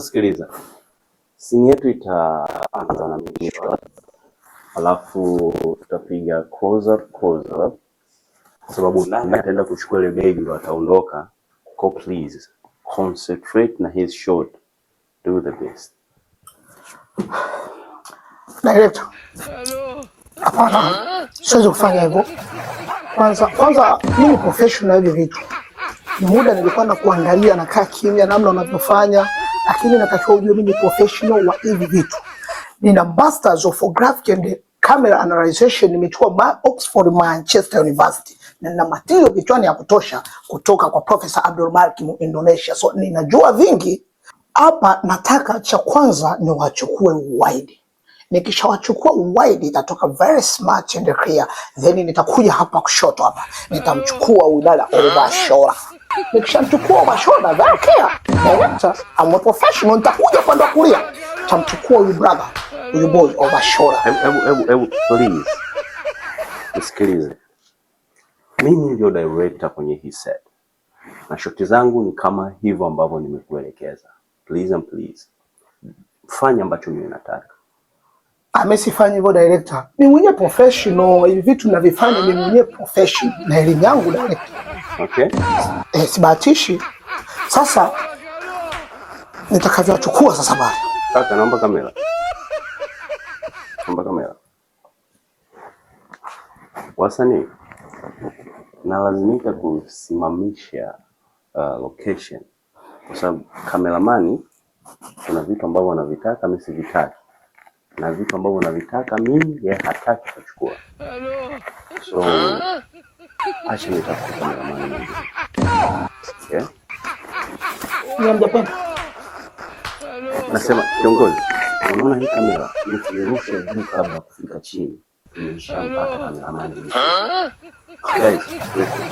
Sikiliza, simu yetu itaanza na mwisho, alafu tutapiga close up kwa sababu nani ataenda kuchukua ile begi ndo ataondoka. Go please concentrate na his shot, do the best. Director, hapana, siwezi kufanya hivyo. Kwanza mimi professional hivi vitu. Ni muda nilikuwa na kuangalia na kaa kimya namna unavyofanya, lakini natakiwa ujue mimi ni professional wa hivi vitu. Nina masters of graphic and camera analyzation, nimechukua Oxford Manchester University. Na nina material kichwani ya kutosha kutoka kwa Professor Abdul Malik mu Indonesia. So ninajua vingi. Hapa nataka cha kwanza ni wachukue wide. Nikishawachukua wide itatoka very smart and clear. Then nitakuja hapa kushoto hapa. Nitamchukua udada over shoulder. Nikishamchukua over shoulder, very clear. Director, I'm a professional, nitakuja upande wa kulia. Nitamchukua huyu brother, huyu boy over shoulder. Ebu, please. Nisikilize. Mimi ndio director kwenye hii set. Na shoti zangu ni kama hivyo ambavyo nimekuelekeza. Please and please. Fanya ambacho mimi nataka. Amesifanya hivyo director. Mimi mwenyewe professional, hivi vitu ninavifanya mimi mwenyewe professional na elimu yangu director. Okay? Sibahatishi. Sasa nitakavyochukua sasa bali. Kaka, naomba kamera. Naomba kamera. Wasanii nalazimika kusimamisha location kwa sababu kameramani kuna vitu ambavyo anavitaka mimi sivitaki, na vitu ambavyo anavitaka mimi yeye hataki kuchukua. So acha nitafute kameramani. Okay? Niambia. Nasema kiongozi, unaona hii kamera nikirusha juu kabla kufika chini nimeshampata kameramani. Guys, listen.